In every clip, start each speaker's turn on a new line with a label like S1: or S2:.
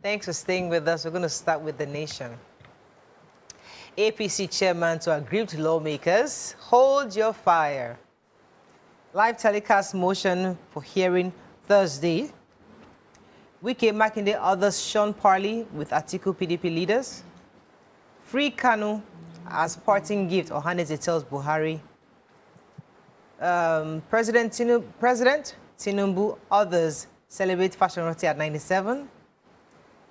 S1: Thanks for staying with us. We're going to start with the nation. APC chairman to aggrieved lawmakers, hold your fire. Live telecast motion for hearing Thursday. Wike Makinde others Sean Parley with Atiku PDP leaders. Free Kanu as parting gift, Ohaneze tells Buhari. President Tinubu, others celebrate Fashion Roti at 97.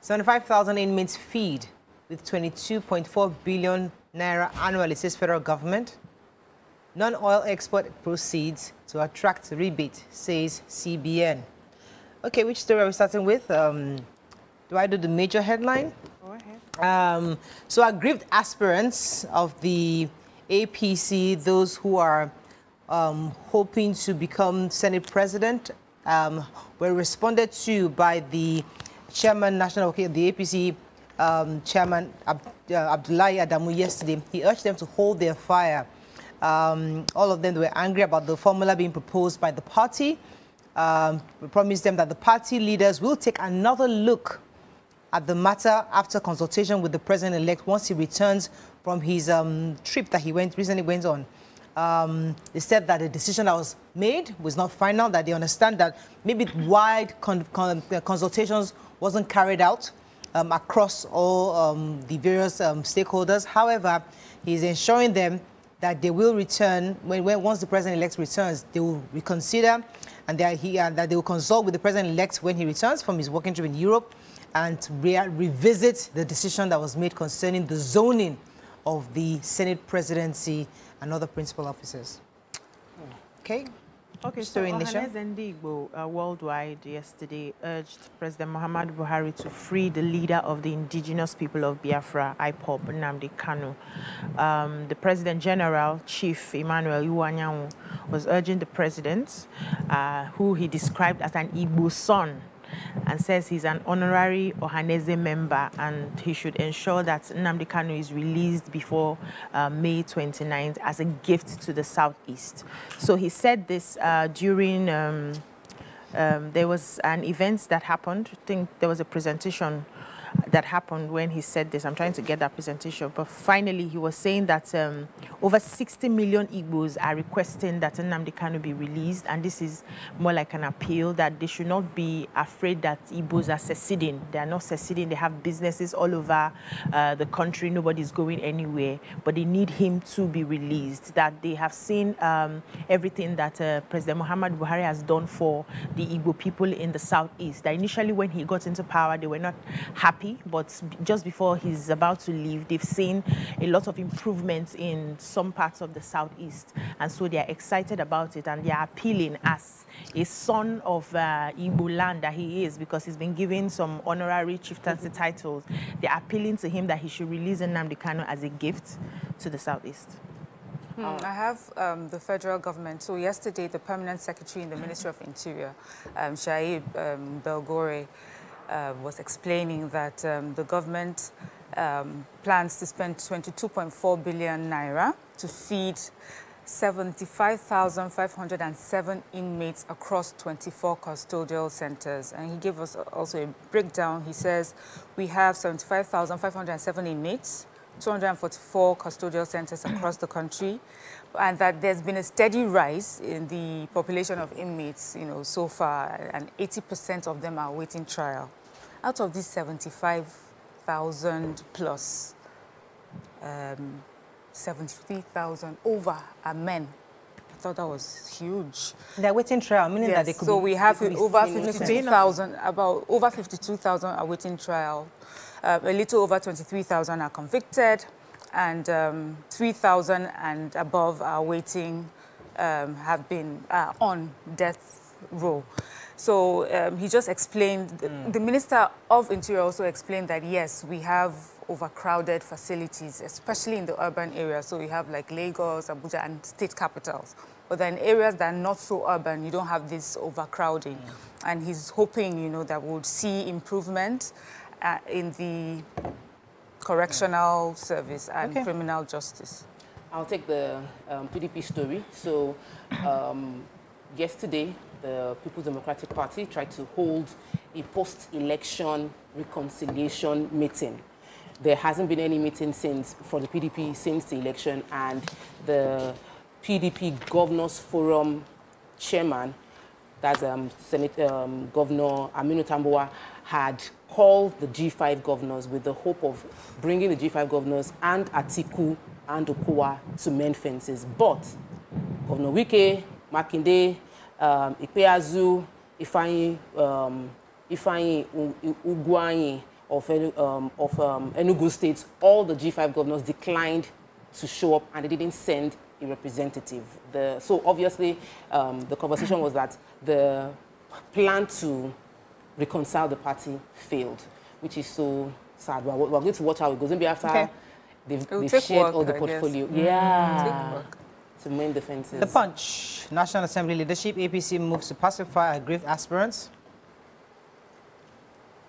S1: 75,000 inmates feed with 22.4 billion naira annually, says federal government. Non-oil export proceeds to attract rebate, says CBN. Okay, which story are we starting with? Do I do the major headline?
S2: Go ahead.
S1: So aggrieved aspirants of the APC, those who are hoping to become Senate President, were responded to by the Chairman National, the APC Chairman Abdullahi Adamu yesterday. He urged them to hold their fire. All of them were angry about the formula being proposed by the party. We promised them that the party leaders will take another look at the matter after consultation with the president-elect once he returns from his trip that he recently went on. They said that the decision that was made was not final, that they understand that maybe wide consultations wasn't carried out across all the various stakeholders. However, he's ensuring them that they will return, once the president-elect returns, they will reconsider and that they will consult with the president-elect when he returns from his working trip in Europe and revisit the decision that was made concerning the zoning of the Senate presidency and other principal officers. Okay.
S2: Okay, so Ohaneze Ndigbo worldwide yesterday urged President Muhammadu Buhari to free the leader of the indigenous people of Biafra, IPOB, Nnamdi Kanu. The President General, Chief Emmanuel Iwuanyanwu, was urging the president, who he described as an Igbo son, and says he's an honorary Ohaneze member and he should ensure that Nnamdi Kanu is released before May 29th as a gift to the Southeast. So he said this during, there was an event that happened. I think there was a presentation that happened when he said this. I'm trying to get that presentation. But finally, he was saying that over 60 million Igbos are requesting that Nnamdi Kanu be released. And this is more like an appeal that they should not be afraid that Igbos are seceding. They are not seceding. They have businesses all over the country. Nobody's going anywhere. But they need him to be released. That they have seen everything that President Muhammadu Buhari has done for the Igbo people in the Southeast. That initially when he got into power, they were not happy. But just before he's about to leave, they've seen a lot of improvements in some parts of the Southeast. And so they're excited about it and they're appealing as a son of Igbo land that he is, because he's been given some honorary chieftaincy titles. They're appealing to him that he should release Nnamdi Kanu as a gift to the Southeast.
S3: I have the federal government. So yesterday, the permanent secretary in the Ministry of Interior, Shaib Belgore, was explaining that the government plans to spend 22.4 billion naira to feed 75,507 inmates across 24 custodial centers. And he gave us also a breakdown. He says we have 75,507 inmates, 244 custodial centers across the country, and that there's been a steady rise in the population of inmates, so far, and 80% of them are awaiting trial. Out of these 75,000 plus, 73,000 over are men. I thought that was huge.
S1: They're waiting trial, meaning that they could
S3: so
S1: be,
S3: we have over 52,000, about over 52,000 are waiting trial. A little over 23,000 are convicted, and 3,000 and above are waiting, have been on death row. So he just explained, the Minister of Interior also explained that, yes, we have overcrowded facilities, especially in the urban areas. So we have like Lagos, Abuja, and state capitals. But then areas that are not so urban, you don't have this overcrowding. And he's hoping, that we'll see improvement in the correctional service and criminal justice.
S4: I'll take the PDP story. So yesterday, the People's Democratic Party tried to hold a post-election reconciliation meeting. There hasn't been any meeting for the PDP since the election, and the PDP Governors Forum chairman, that's Governor Aminu Tambuwa, had called the G5 governors with the hope of bringing the G5 governors and Atiku and Okowa to mend fences. But Governor Wike, Makinde, Ikpeazu, Ifeanyi Ugwuanyi of Enugu State, all the G5 governors declined to show up, and they didn't send a representative. So obviously, the conversation was that the plan to reconcile the party failed, which is so sad. We're going to watch how it goes. Maybe after they've shared all the portfolio. Yeah. To mend the fences.
S1: The Punch. National Assembly leadership, APC moves to pacify aggrieved aspirants.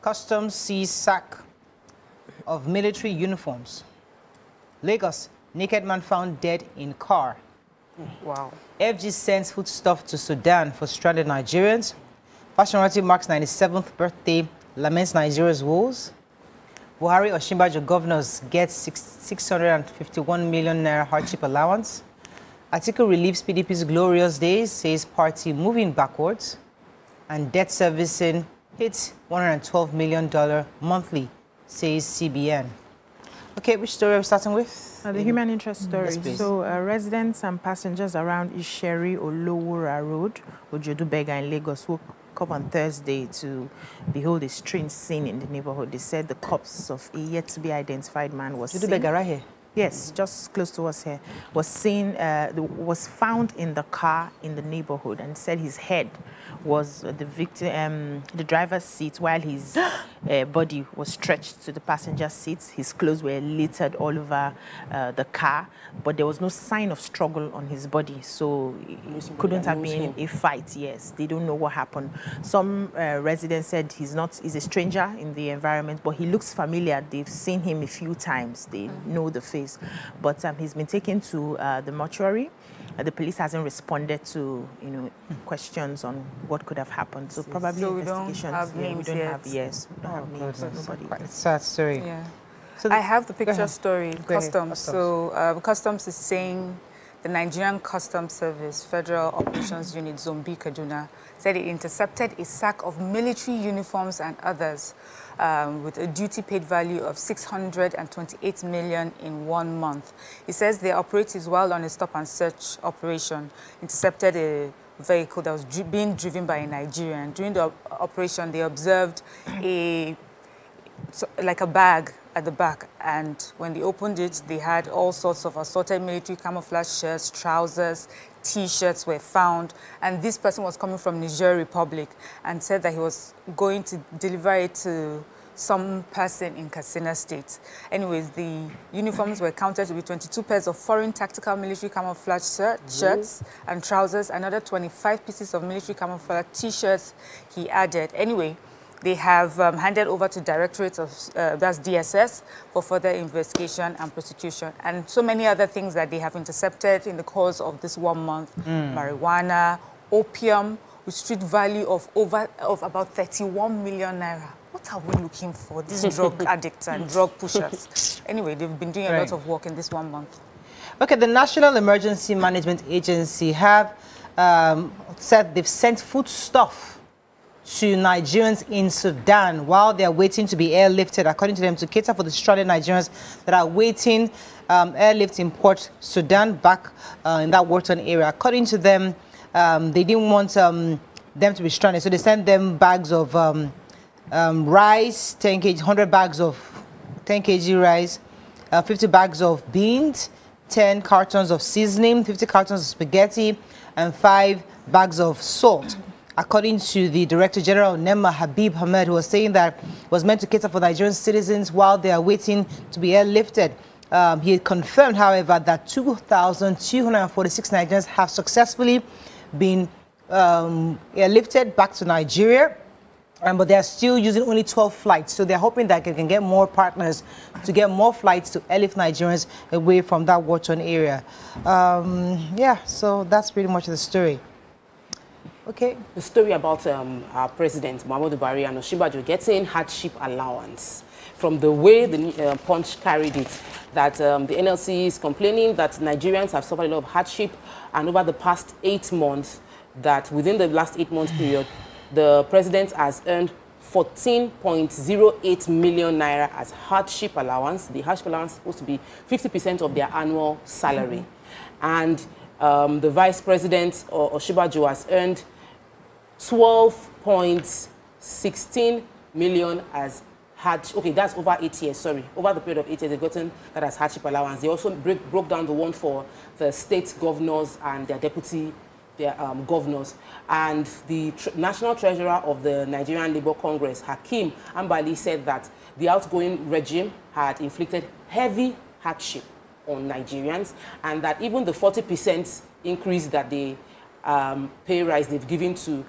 S1: Customs sees sack of military uniforms. Lagos, naked man found dead in car.
S2: Wow.
S1: FG sends foodstuff to Sudan for stranded Nigerians. Fashion royalty marks 97th birthday, laments Nigeria's woes. Buhari Osinbajo governors get 651 million naira hardship allowance. Atiku relieves PDP's glorious days, says party moving backwards. And debt servicing hits $112 million monthly, says CBN. Okay, which story are we starting with?
S2: The human interest story.
S1: Yes,
S2: so residents and passengers around Isheri Olowura Road, Ojodu-Bega in Lagos, woke up on Thursday to behold a strange scene in the neighborhood. They said the corpse of a yet-to-be-identified man was seen.
S1: Ojodu-Bega right here?
S2: Yes, just close to us here. Was found in the car in the neighborhood, and said his head was the victim, the driver's seat, while his body was stretched to the passenger seat. His clothes were littered all over the car, but there was no sign of struggle on his body, so it couldn't have been a fight. Yes, they don't know what happened. Some residents said he's a stranger in the environment, but he looks familiar. They've seen him a few times. They know the face, but he's been taken to the mortuary. The police hasn't responded to questions on what could have happened. So probably investigations. We don't have names yet. We don't have names. Nobody.
S1: It's a sad story.
S3: Yeah.
S1: So
S3: I have the picture story. Customs.
S1: So
S3: Customs is saying the Nigerian Customs Service Federal Operations Unit Zombi Kaduna said it intercepted a sack of military uniforms and others with a duty-paid value of 628 million in 1 month. It says the operatives, while on a stop-and-search operation, intercepted a vehicle that was being driven by a Nigerian. During the operation, they observed like a bag at the back, and when they opened it, they had all sorts of assorted military camouflage shirts, trousers, T-shirts were found, and this person was coming from Niger Republic and said that he was going to deliver it to some person in Katsina State. Anyways, the uniforms were counted to be 22 pairs of foreign tactical military camouflage shirts and trousers, another 25 pieces of military camouflage T-shirts he added. Anyway, they have handed over to Directorate of, that's DSS, for further investigation and prosecution. And so many other things that they have intercepted in the course of this 1 month. Marijuana, opium, with street value of about 31 million naira. What are we looking for, these drug addicts and drug pushers? Anyway, they've been doing a lot of work in this 1 month.
S1: Okay, the National Emergency Management Agency have said they've sent foodstuff to Nigerians in Sudan while they are waiting to be airlifted, according to them, to cater for the stranded Nigerians that are waiting airlift in Port Sudan back in that war-torn area. According to them, they didn't want them to be stranded, so they sent them bags of rice, 10 kg, 100 bags of 10 kg rice, 50 bags of beans, 10 cartons of seasoning, 50 cartons of spaghetti, and 5 bags of salt. According to the Director General, NEMA Habib Ahmed, who was saying that was meant to cater for Nigerian citizens while they are waiting to be airlifted. He confirmed, however, that 2,246 Nigerians have successfully been airlifted back to Nigeria, but they are still using only 12 flights. So they're hoping that they can get more partners to get more flights to airlift Nigerians away from that war-torn area. Yeah, so that's pretty much the story. Okay.
S4: The story about our president, Muhammadu Buhari, and Osinbajo getting hardship allowance. From the way the Punch carried it, that the NLC is complaining that Nigerians have suffered a lot of hardship, and over the past 8 months, that within the last 8 months period, the president has earned 14.08 million naira as hardship allowance. The hardship allowance is supposed to be 50% of their annual salary. And the vice president, Osinbajo, has earned 12.16 million as hardship. Okay, that's over 8 years, sorry. Over the period of 8 years, they've gotten that as hardship allowance. They also broke down the one for the state governors and their deputy governors. And the national treasurer of the Nigerian Labour Congress, Hakeem Ambali, said that the outgoing regime had inflicted heavy hardship on Nigerians, and that even the 40% increase that they pay rise they've given to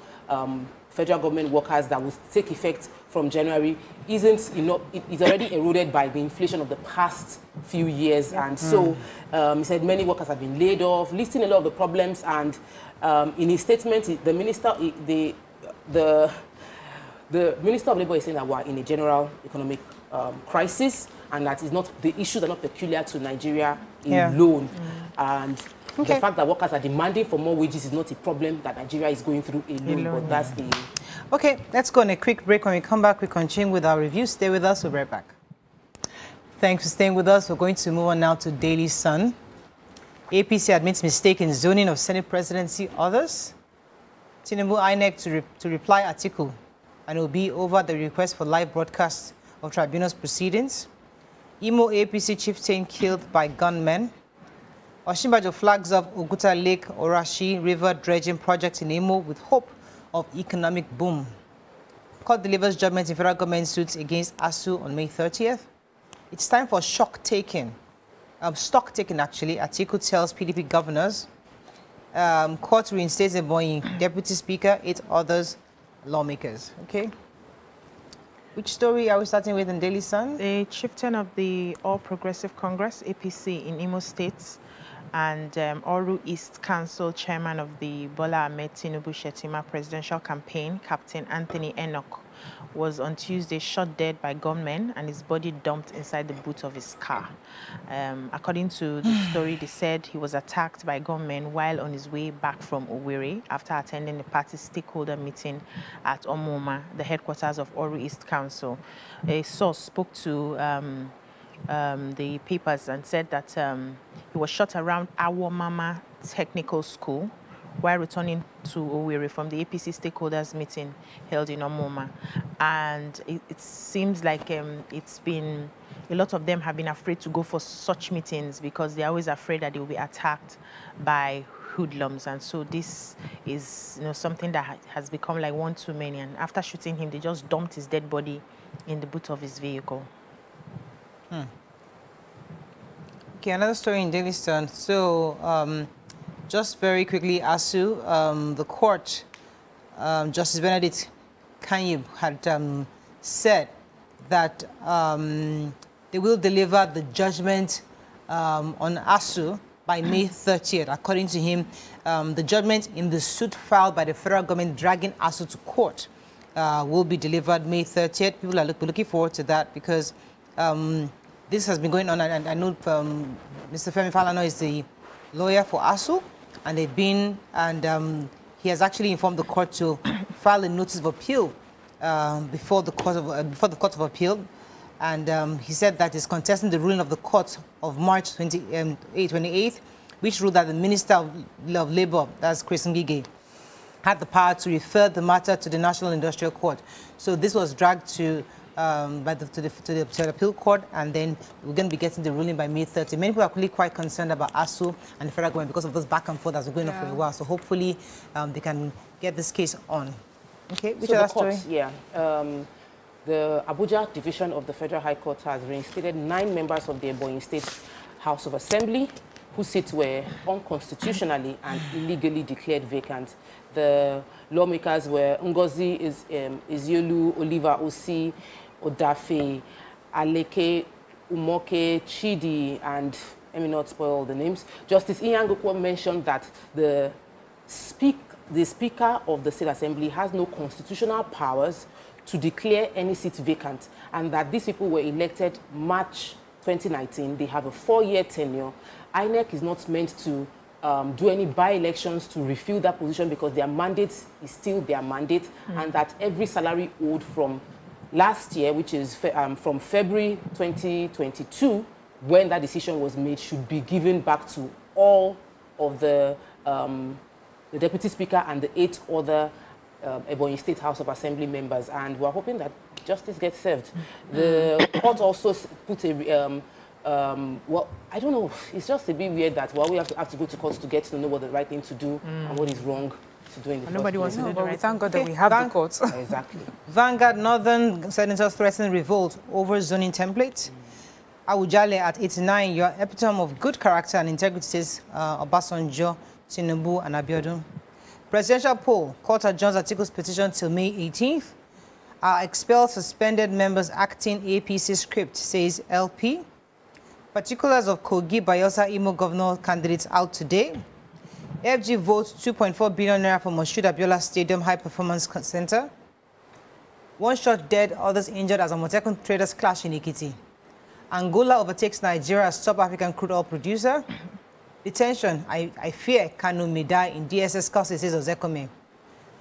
S4: federal government workers that will take effect from January isn't enough. It's already eroded by the inflation of the past few years. And so he said many workers have been laid off, listing a lot of the problems. And in his statement, the minister of Labour is saying that we're in a general economic crisis, and that is not, the issues are not peculiar to Nigeria alone. And the fact that workers are demanding for more wages is not a problem that Nigeria is going through alone. But that's the...
S1: Okay, let's go on a quick break. When we come back, we continue with our review. Stay with us. We'll be right back. Thanks for staying with us. We're going to move on now to Daily Sun. APC admits mistake in zoning of Senate presidency others. Tinubu INEC to reply article, and it will be over the request for live broadcast of tribunal's proceedings. Imo APC chieftain killed by gunmen. Osinbajo flags up Oguta Lake Orashi River dredging project in Imo with hope of economic boom. Court delivers judgment in federal government suits against ASU on May 30th. It's time for stock taking actually. Atiku tells PDP governors. Court reinstates Ebonyi deputy speaker, 8 others lawmakers. Okay. Which story are we starting with in Daily Sun?
S2: The chieftain of the All Progressive Congress, APC, in Imo State, and Oru East Council chairman of the Bola Ahmed Tinubu Shetima presidential campaign, Captain Anthony Enoch, was on Tuesday shot dead by gunmen and his body dumped inside the boot of his car. According to the story, they said he was attacked by gunmen while on his way back from Owerri after attending a party stakeholder meeting at Omoma, the headquarters of Oru East Council. A source spoke to the papers and said that he was shot around Awomama Technical School while returning to Owerri from the APC stakeholders meeting held in Omoma. And it seems like it's been, a lot of them have been afraid to go for such meetings because they're always afraid that they will be attacked by hoodlums. And so this is, something that has become like one too many. And after shooting him, they just dumped his dead body in the boot of his vehicle.
S1: Okay, another story in Daily Sun. So, just very quickly, ASU, the court, Justice Benedict Kanyib had said that they will deliver the judgment on ASU by May 30th. According to him, the judgment in the suit filed by the federal government dragging ASU to court will be delivered May 30th. People are looking forward to that because this has been going on, and I know Mr. Femi Falana is the lawyer for ASU, and they've been, and he has actually informed the court to file a notice of appeal before the Court of Appeal, and he said that he's contesting the ruling of the court of March 28th, which ruled that the Minister of Labour, that's Chris Ngige, had the power to refer the matter to the National Industrial Court. So this was dragged to the appeal court, and then we're going to be getting the ruling by May 30. Many people are really quite concerned about ASU and the federal government because of this back and forth that's been going on for a while. So hopefully they can get this case on. Okay, which other story?
S4: Yeah. The Abuja division of the Federal High Court has reinstated 9 members of the Ebonyi State House of Assembly whose seats were unconstitutionally and illegally declared vacant. The lawmakers were Ngozi Iziolu, Oliver Osi, Odafe, Aleke, Umoke, Chidi, and let me not spoil all the names. Justice Inyangukwo mentioned that the the Speaker of the State Assembly has no constitutional powers to declare any seat vacant, and that these people were elected March 2019. They have a 4-year tenure. INEC is not meant to do any by-elections to refill that position because their mandate is still their mandate, and that every salary owed from last year, which is from February 2022, when that decision was made, should be given back to all of the Deputy Speaker and the 8 other Ebonyi State House of Assembly members. And we're hoping that justice gets served. The court also put a, well, I don't know, it's just a bit weird that we have to go to court to get to know what the right thing to do and what is wrong to do in the first
S2: Nobody wants
S4: place.
S2: to do the right
S3: Thank God that we have the courts.
S4: Exactly.
S1: Vanguard Northern senators threaten revolt over zoning template. Awujale at 89, your epitome of good character and integrity, says Obasanjo, Tinubu, and Abiodun. Presidential poll, court adjourns Atiku's petition till May 18th. Expel suspended members acting APC script, says LP. Particulars of Kogi Bayelsa Imo governor candidates out today. FG votes 2.4 billion naira for Moshood Abiola Stadium High Performance Center. 1 shot dead, others injured as Amotekun traders clash in Ikiti. Angola overtakes Nigeria as top African crude oil producer. Detention, I fear Kanu may die in DSS custody, says Ozekome.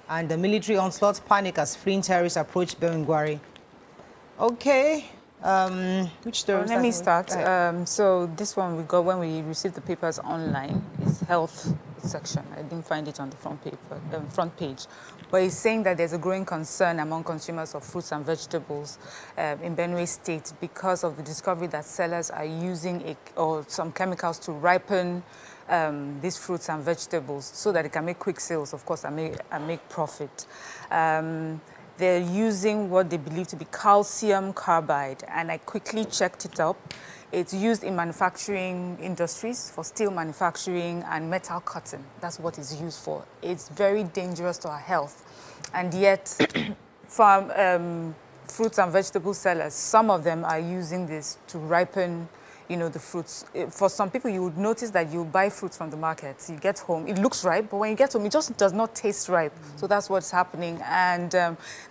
S1: And the military onslaught, panic as fleeing terrorists approach Bemingwari. Okay, which story?
S3: Let me start. So this one we got when we received the papers online. It's health section. I didn't find it on the front page. But it's saying that there's a growing concern among consumers of fruits and vegetables in Benue State because of the discovery that sellers are using some chemicals to ripen these fruits and vegetables so that they can make quick sales, of course, and make profit. They're using what they believe to be calcium carbide, and I quickly checked it up. It's used in manufacturing industries, for steel manufacturing and metal cutting. That's what it's used for. It's very dangerous to our health. And yet, from fruits and vegetable sellers, some of them are using this to ripen, the fruits. For some people, you would notice that you buy fruits from the market. You get home, it looks ripe, but when you get home, it just does not taste ripe. So that's what's happening. And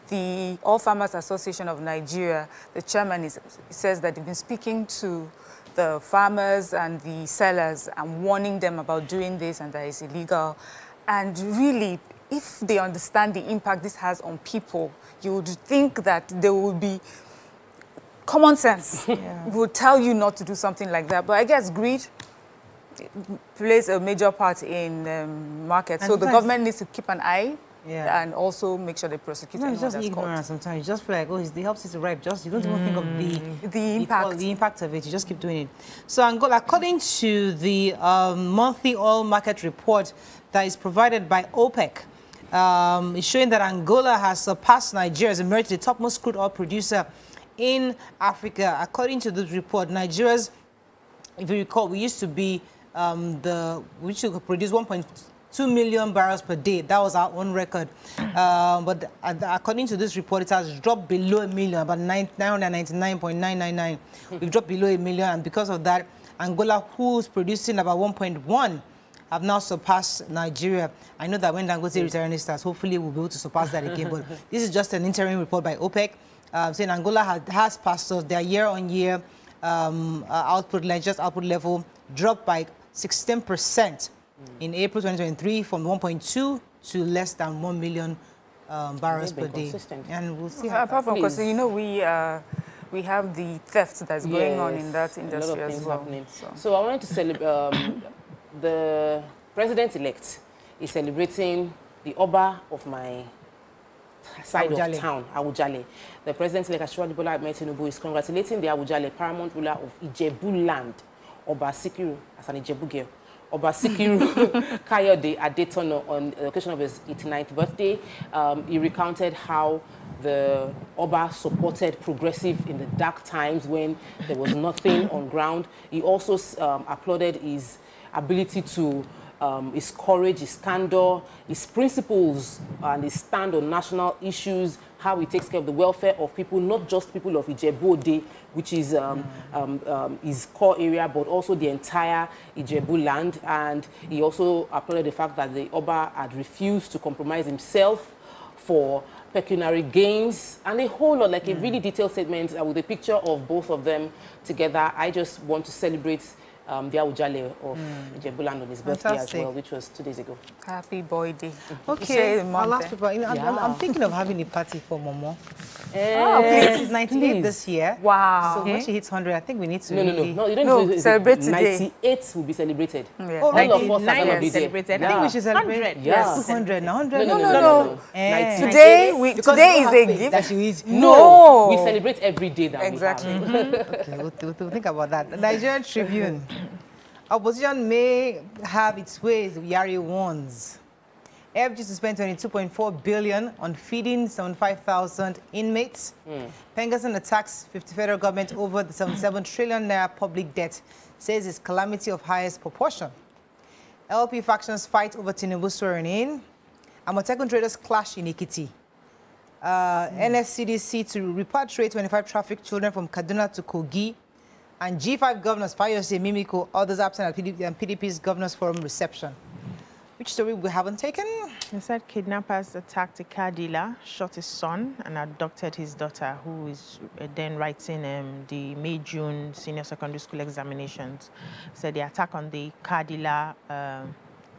S3: the All Farmers Association of Nigeria, the chairman says that they've been speaking to the farmers and the sellers and warning them about doing this and that it's illegal. And really, if they understand the impact this has on people, you would think that there would be common sense. Would tell you not to do something like that. But I guess greed plays a major part in markets. So the government needs to keep an eye and also make sure they prosecute anyone that's caught.
S1: It's just ignorance sometimes. You just feel like, oh, the help is ripe. You don't even think of the impact of it. You just keep doing it. So Angola, according to the monthly oil market report that is provided by OPEC, it's showing that Angola has surpassed Nigeria as emerged the topmost crude oil producer in Africa. According to this report, Nigeria's, if you recall, we used to be we should produce 1.2 million barrels per day. That was our own record. But according to this report, it has dropped below a million, about 999.999. We've dropped below a million, and because of that, Angola, who's producing about 1.1, have now surpassed Nigeria. I know that when Dangote return starts, hopefully we'll be able to surpass that again. But this is just an interim report by OPEC. Saying Angola has passed us. Their year-on-year output level dropped by 16% in April 2023 from 1.2 to less than 1 million barrels per day. And we'll see how
S3: apart from, because we have the theft that's going on in that industry as well.
S4: So I wanted to celebrate the president-elect is celebrating the Oba of my side of town, Awujale. The president-elect Asiwaju Bola Ahmed Tinubu is congratulating the Awujale paramount ruler of Ijebu land, Oba Sikiru, as an Ijebu girl, Oba Sikiru Kayode Adetono, on the occasion of his 89th birthday. He recounted how the Oba supported progressive in the dark times when there was nothing on ground. He also applauded his ability to his courage, his candor, his principles, and his stand on national issues, how he takes care of the welfare of people, not just people of Ijebu-Ode, which is his core area, but also the entire Ijebu land. And he also applauded the fact that the Oba had refused to compromise himself for pecuniary gains, and a whole lot, like a really detailed statement with a picture of both of them together. I just want to celebrate the Awujale of Ijebuland on his birthday as well, which was 2 days ago.
S3: Happy boy day.
S1: Okay, our last people. I'm thinking of having a party for Momo.
S3: Oh, please.
S1: She's 98 this year.
S3: Wow.
S1: So when she hits 100, I think we need to
S4: No, you don't need to
S3: celebrate today.
S4: 98 will be celebrated.
S3: Yeah.
S1: Oh,
S4: all of us are going to be
S2: celebrated.
S1: I think we should celebrate.
S2: 100.
S1: Yes. 200. No, 100.
S3: No.
S1: Today
S3: is a gift.
S1: That she is.
S3: No.
S4: We celebrate every day that we have.
S1: Okay, we'll think about that. The Nigerian Tribune. Opposition may have its ways, Yari warns. FG to spend 22.4 billion on feeding 75,000 inmates. Pengerson attacks 50 federal government over the 77 trillion naira public debt, says it's calamity of highest proportion. LP factions fight over Tinubu swearing in. Amotekun traders clash in Ekiti. NSCDC to repatriate 25 trafficked children from Kaduna to Kogi. And G5 governors, Fayose, Mimiko, others absent at PDP's Governors Forum reception. Which story we haven't taken?
S2: They said kidnappers attacked a car dealer, shot his son, and abducted his daughter, who is then writing the May-June senior secondary school examinations. So the attack on the car dealer,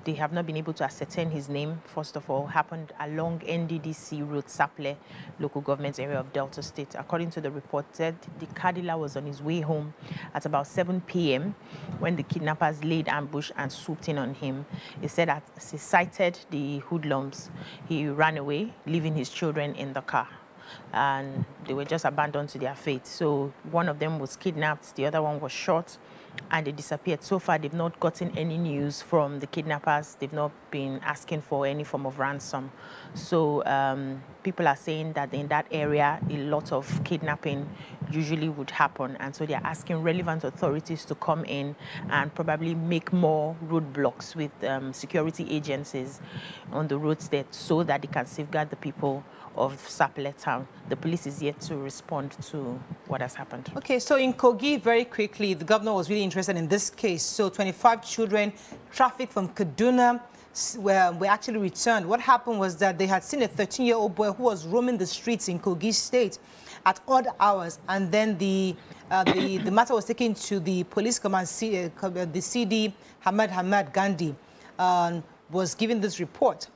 S2: they have not been able to ascertain his name, first of all, happened along NDDC Road, Saple, local government area of Delta State. According to the report, said the car dealer was on his way home at about 7 p.m. when the kidnappers laid ambush and swooped in on him. He said that as he sighted the hoodlums, he ran away, leaving his children in the car. And they were just abandoned to their fate. So one of them was kidnapped, the other one was shot, and they disappeared. So far, they've not gotten any news from the kidnappers. They've not been asking for any form of ransom. So people are saying that in that area, a lot of kidnapping usually would happen. And so they're asking relevant authorities to come in and probably make more roadblocks with security agencies on the roads there so that they can safeguard the people of Sapele town. The police is yet to respond to what has happened. Okay, so in Kogi, very quickly, the governor was really interested in this case. So 25 children trafficked from Kaduna were actually returned. What happened was that they had seen a 13-year-old boy who was roaming the streets in Kogi State at odd hours, and then the matter was taken to the police command. The CD Hamad Gandhi was given this report.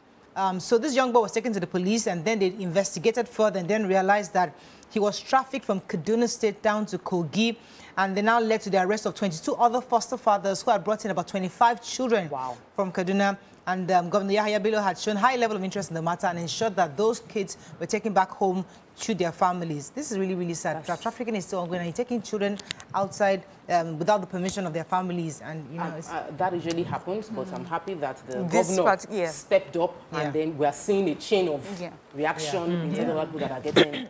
S2: So this young boy was taken to the police, and then they investigated further and then realized that he was trafficked from Kaduna State down to Kogi, and they now led to the arrest of 22 other foster fathers who had brought in about 25 children from Kaduna. And Governor Yahaya Bello had shown high level of interest in the matter and ensured that those kids were taken back home to their families. This is really, really sad. Trafficking is still ongoing, and you're taking children outside without the permission of their families. And you know,
S4: that usually happens, but I'm happy that the governor stepped up, and then we're seeing a chain of reaction in terms of people that are getting